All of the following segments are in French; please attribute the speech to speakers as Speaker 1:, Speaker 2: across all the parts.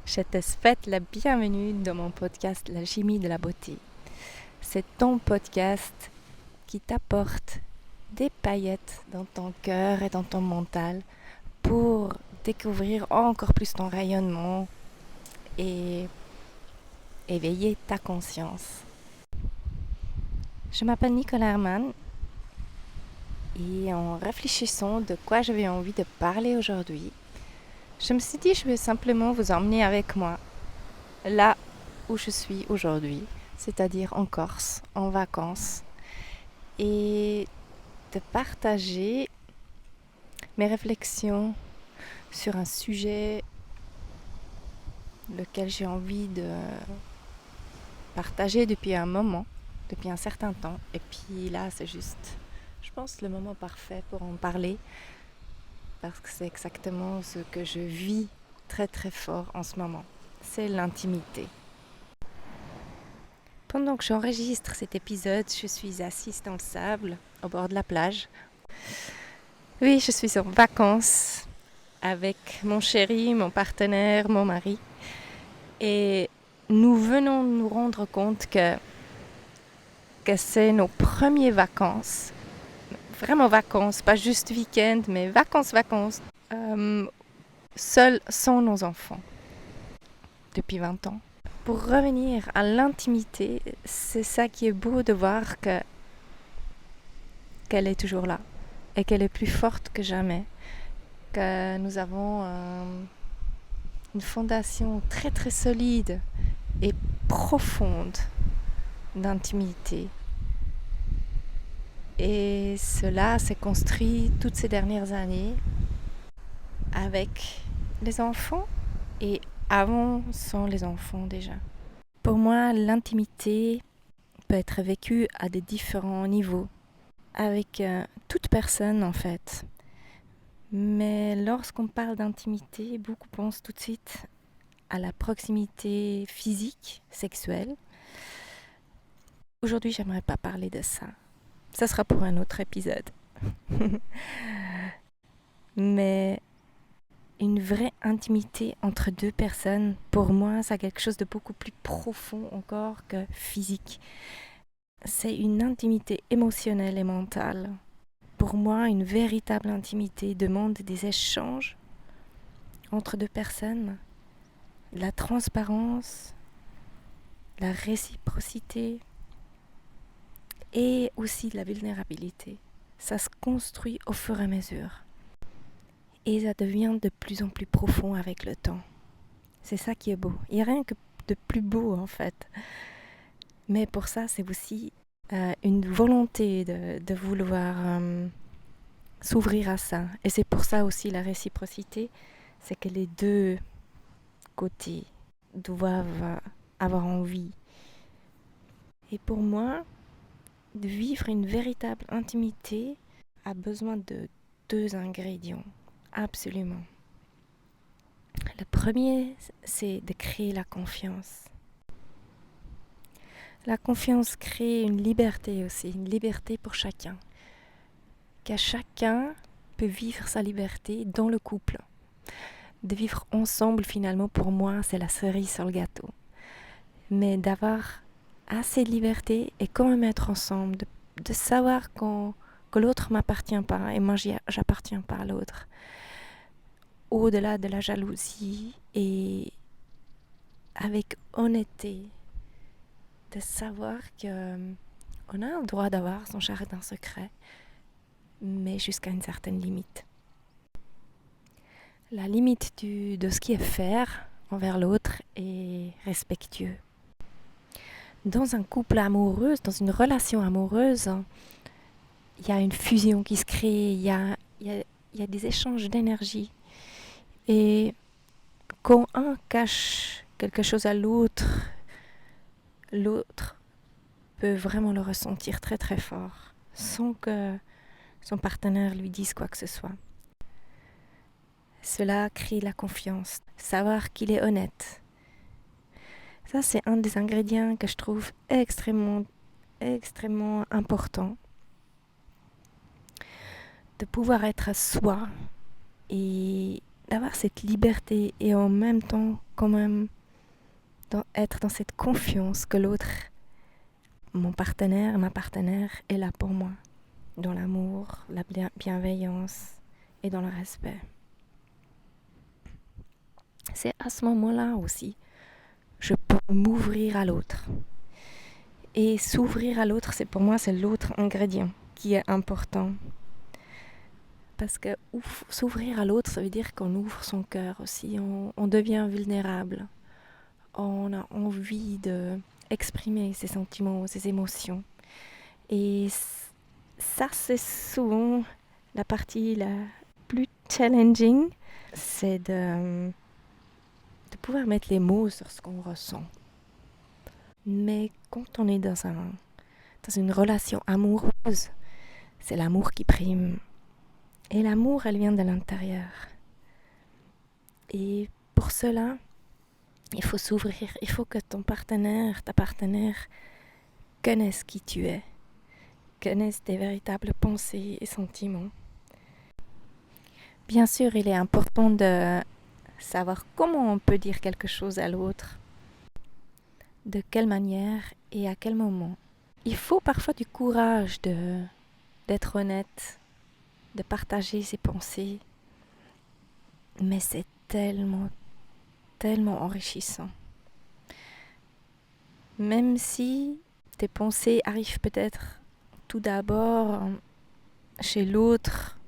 Speaker 1: Je te souhaite la bienvenue dans mon podcast L'Alchimie de la beauté. C'est ton podcast qui t'apporte des paillettes dans ton cœur et dans ton mental pour découvrir encore plus ton rayonnement et éveiller ta conscience. Je m'appelle Nicole Herman et en réfléchissant de quoi j'avais envie de parler aujourd'hui, je me suis dit je vais simplement vous emmener avec moi là où je suis aujourd'hui, c'est-à-dire en Corse, en vacances, et de partager mes réflexions sur un sujet lequel j'ai envie de partager depuis un moment, depuis un certain temps. Et puis là, c'est juste, je pense, le moment parfait pour en parler, parce que c'est exactement ce que je vis très très fort en ce moment. C'est l'intimité. Pendant que j'enregistre cet épisode, je suis assise dans le sable, au bord de la plage. Oui, je suis en vacances avec mon chéri, mon partenaire, mon mari. Et nous venons de nous rendre compte que c'est nos premières vacances. Vraiment vacances, pas juste week-end, mais vacances. Seuls sans nos enfants, depuis 20 ans. Pour revenir à l'intimité, c'est ça qui est beau de voir qu'elle est toujours là et qu'elle est plus forte que jamais, que nous avons une fondation très très solide et profonde d'intimité. Et cela s'est construit toutes ces dernières années avec les enfants et avant sans les enfants déjà. Pour moi, l'intimité peut être vécue à des différents niveaux, avec toute personne en fait. Mais lorsqu'on parle d'intimité, beaucoup pensent tout de suite à la proximité physique, sexuelle. Aujourd'hui, j'aimerais pas parler de ça. Ça sera pour un autre épisode. Mais une vraie intimité entre deux personnes, pour moi, c'est quelque chose de beaucoup plus profond encore que physique. C'est une intimité émotionnelle et mentale. Pour moi, une véritable intimité demande des échanges entre deux personnes, la transparence, la réciprocité et aussi de la vulnérabilité. Ça se construit au fur et à mesure. Et ça devient de plus en plus profond avec le temps. C'est ça qui est beau. Il n'y a rien que de plus beau en fait. Mais pour ça, c'est aussi une volonté de vouloir s'ouvrir à ça. Et c'est pour ça aussi la réciprocité, c'est que les deux côtés doivent avoir envie. Et pour moi, de vivre une véritable intimité a besoin de 2 ingrédients. Absolument. Le premier, c'est de créer la confiance. La confiance crée une liberté aussi, une liberté pour chacun. Qu'à chacun peut vivre sa liberté dans le couple. De vivre ensemble, finalement, pour moi, c'est la cerise sur le gâteau. Mais d'avoir assez de liberté et quand même être ensemble, de savoir que l'autre ne m'appartient pas et moi, j'appartiens pas à l'autre. Au-delà de la jalousie et avec honnêteté, de savoir qu'on a le droit d'avoir son jardin secret, mais jusqu'à une certaine limite. La limite de ce qui est faire envers l'autre est respectueux. Dans un couple amoureux, dans une relation amoureuse, il y a une fusion qui se crée, il y a des échanges d'énergie. Et quand un cache quelque chose à l'autre, l'autre peut vraiment le ressentir très très fort, sans que son partenaire lui dise quoi que ce soit. Cela crée la confiance, savoir qu'il est honnête. Ça, c'est un des ingrédients que je trouve extrêmement important. De pouvoir être à soi et d'avoir cette liberté et en même temps quand même être dans cette confiance que l'autre, mon partenaire, ma partenaire est là pour moi, dans l'amour, la bienveillance et dans le respect. C'est à ce moment-là aussi, je peux m'ouvrir à l'autre. Et s'ouvrir à l'autre, pour moi, c'est l'autre ingrédient qui est important. Parce que s'ouvrir à l'autre, ça veut dire qu'on ouvre son cœur aussi, on devient vulnérable. On a envie d'exprimer ses sentiments, ses émotions. Et ça, c'est souvent la partie la plus challenging, c'est de pouvoir mettre les mots sur ce qu'on ressent. Mais quand on est dans une relation amoureuse, c'est l'amour qui prime. Et l'amour, elle vient de l'intérieur. Et pour cela, il faut s'ouvrir. Il faut que ton partenaire, ta partenaire, connaisse qui tu es, connaisse tes véritables pensées et sentiments. Bien sûr, il est important de savoir comment on peut dire quelque chose à l'autre, de quelle manière et à quel moment. Il faut parfois du courage d'être honnête, de partager ses pensées, mais c'est tellement, tellement enrichissant. Même si tes pensées arrivent peut-être tout d'abord chez l'autre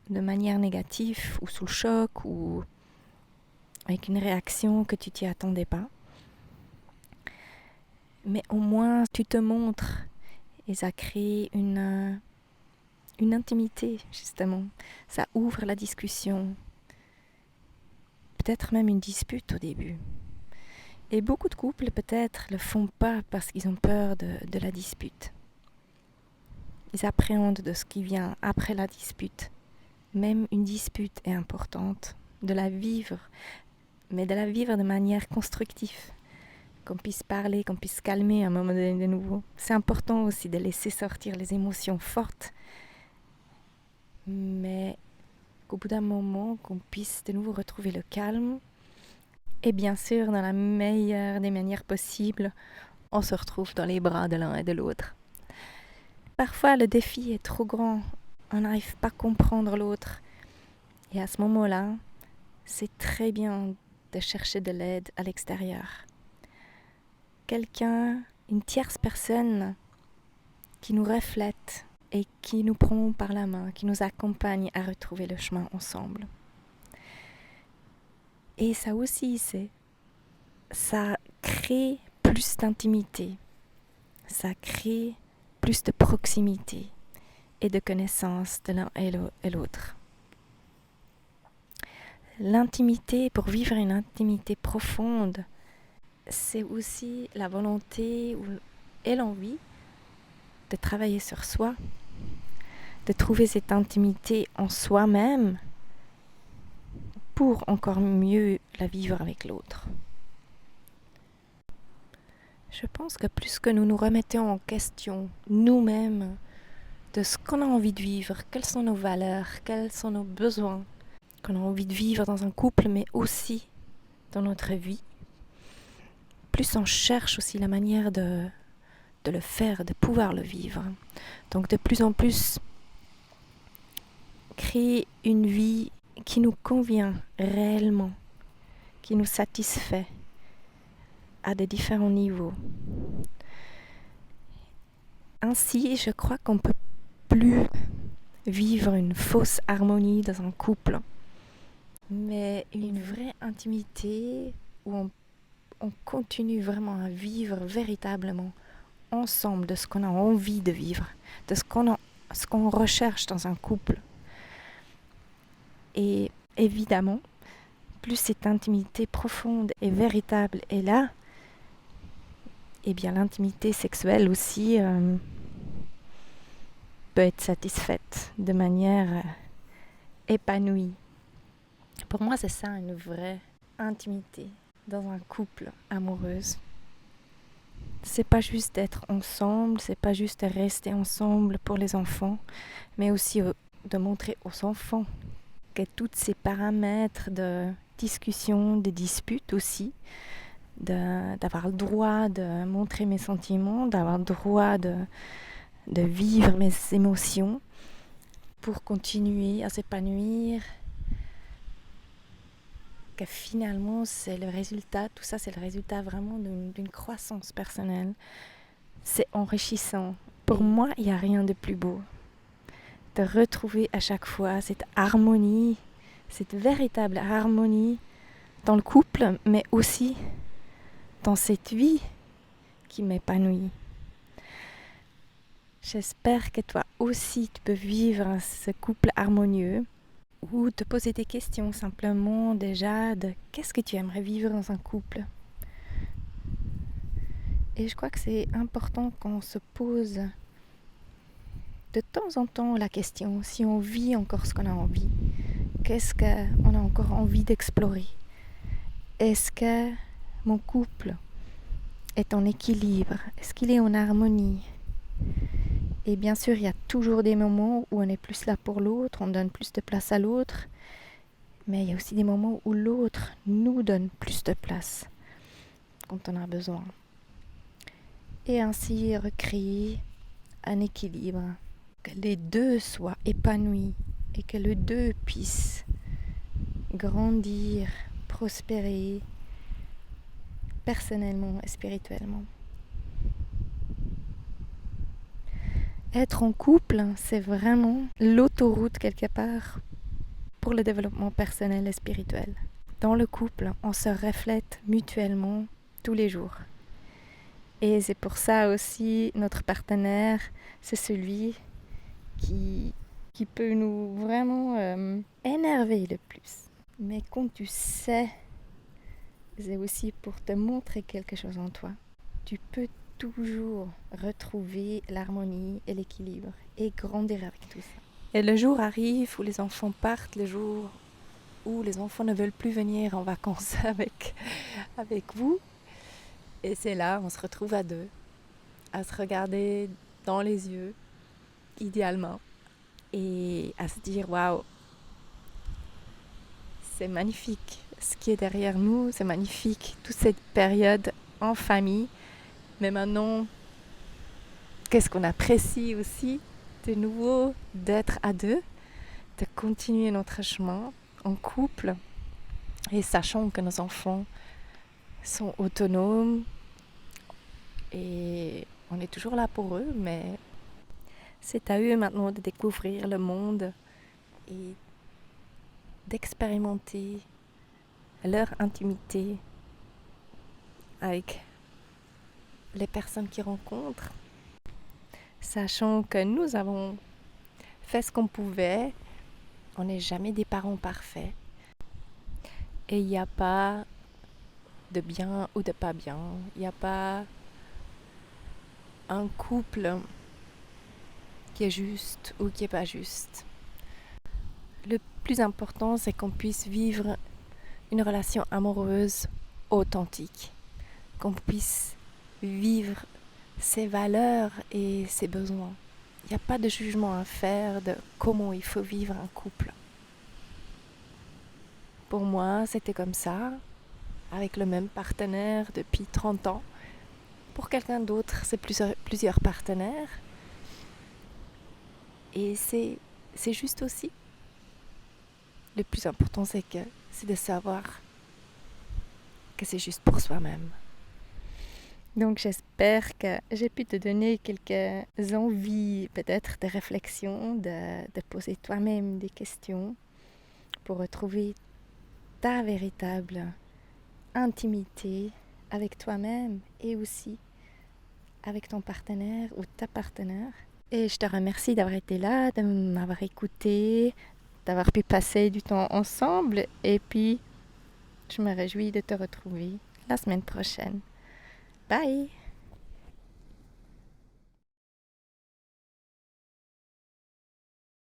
Speaker 1: de manière négative ou sous le choc ou avec une réaction que tu t'y attendais pas, mais au moins tu te montres et ça crée une intimité justement, ça ouvre la discussion, peut-être même une dispute au début. Et beaucoup de couples peut-être le font pas parce qu'ils ont peur de la dispute. Ils appréhendent de ce qui vient après la dispute. Même une dispute est importante, de la vivre, mais de la vivre de manière constructive. Qu'on puisse parler, qu'on puisse calmer à un moment donné de nouveau. C'est important aussi de laisser sortir les émotions fortes, mais qu'au bout d'un moment, qu'on puisse de nouveau retrouver le calme. Et bien sûr, dans la meilleure des manières possibles, on se retrouve dans les bras de l'un et de l'autre. Parfois, le défi est trop grand. On n'arrive pas à comprendre l'autre. Et à ce moment-là, c'est très bien de chercher de l'aide à l'extérieur. Quelqu'un, une tierce personne qui nous reflète et qui nous prend par la main, qui nous accompagne à retrouver le chemin ensemble. Et ça aussi, ça crée plus d'intimité, ça crée plus de proximité et de connaissance de l'un et l'autre. L'intimité, pour vivre une intimité profonde, c'est aussi la volonté et l'envie de travailler sur soi, de trouver cette intimité en soi-même pour encore mieux la vivre avec l'autre. Je pense que plus que nous nous remettons en question nous-mêmes de ce qu'on a envie de vivre, quelles sont nos valeurs, quels sont nos besoins, qu'on a envie de vivre dans un couple, mais aussi dans notre vie, plus on cherche aussi la manière de le faire, de pouvoir le vivre. Donc de plus en plus, créer une vie qui nous convient réellement, qui nous satisfait à des différents niveaux. Ainsi, je crois qu'on ne peut plus vivre une fausse harmonie dans un couple, mais une vraie intimité où on continue vraiment à vivre véritablement ensemble de ce qu'on a envie de vivre, de ce qu'on recherche dans un couple. Et évidemment, plus cette intimité profonde et véritable est là, et bien l'intimité sexuelle aussi peut être satisfaite de manière épanouie. Pour moi, c'est ça une vraie intimité dans un couple amoureuse. C'est pas juste d'être ensemble, c'est pas juste rester ensemble pour les enfants, mais aussi de montrer aux enfants que tous ces paramètres de discussion, de dispute aussi, d'avoir le droit de montrer mes sentiments, d'avoir le droit de vivre mes émotions pour continuer à s'épanouir, que finalement c'est le résultat, tout ça c'est le résultat vraiment d'une croissance personnelle. C'est enrichissant. Pour moi, il n'y a rien de plus beau. De retrouver à chaque fois cette harmonie, cette véritable harmonie dans le couple, mais aussi dans cette vie qui m'épanouit. J'espère que toi aussi tu peux vivre ce couple harmonieux ou te poser des questions simplement déjà de qu'est-ce que tu aimerais vivre dans un couple. Et je crois que c'est important qu'on se pose de temps en temps la question, si on vit encore ce qu'on a envie, qu'est-ce qu'on a encore envie d'explorer? Est-ce que mon couple est en équilibre? Est-ce qu'il est en harmonie? Et bien sûr, il y a toujours des moments où on est plus là pour l'autre, on donne plus de place à l'autre, mais il y a aussi des moments où l'autre nous donne plus de place quand on a besoin. Et ainsi recréer un équilibre, que les deux soient épanouis et que les deux puissent grandir, prospérer personnellement et spirituellement. Être en couple, c'est vraiment l'autoroute quelque part pour le développement personnel et spirituel. Dans le couple, on se reflète mutuellement tous les jours. Et c'est pour ça aussi notre partenaire, c'est celui qui peut nous vraiment énerver le plus. Mais quand tu sais, c'est aussi pour te montrer quelque chose en toi. Tu peux toujours retrouver l'harmonie et l'équilibre et grandir avec tout ça. Et le jour arrive où les enfants partent, le jour où les enfants ne veulent plus venir en vacances avec vous. Et c'est là, on se retrouve à deux, à se regarder dans les yeux, idéalement, et à se dire waouh, c'est magnifique. Ce qui est derrière nous, c'est magnifique. Toute cette période en famille. Mais maintenant, qu'est-ce qu'on apprécie aussi de nouveau d'être à deux, de continuer notre chemin en couple et sachant que nos enfants sont autonomes et on est toujours là pour eux, mais c'est à eux maintenant de découvrir le monde et d'expérimenter leur intimité avec les personnes qu'ils rencontrent, sachant que nous avons fait ce qu'on pouvait. On n'est jamais des parents parfaits et il n'y a pas de bien ou de pas bien, il n'y a pas un couple qui est juste ou qui n'est pas juste. Le plus important, c'est qu'on puisse vivre une relation amoureuse authentique, qu'on puisse vivre ses valeurs et ses besoins. Il n'y a pas de jugement à faire de comment il faut vivre un couple. Pour moi, c'était comme ça, avec le même partenaire depuis 30 ans. Pour quelqu'un d'autre, c'est plusieurs partenaires. Et c'est juste aussi. Le plus important, c'est de savoir que c'est juste pour soi-même. Donc j'espère que j'ai pu te donner quelques envies, peut-être de réflexion, de poser toi-même des questions pour retrouver ta véritable intimité avec toi-même et aussi avec ton partenaire ou ta partenaire. Et je te remercie d'avoir été là, de m'avoir écouté, d'avoir pu passer du temps ensemble et puis je me réjouis de te retrouver la semaine prochaine. Bye!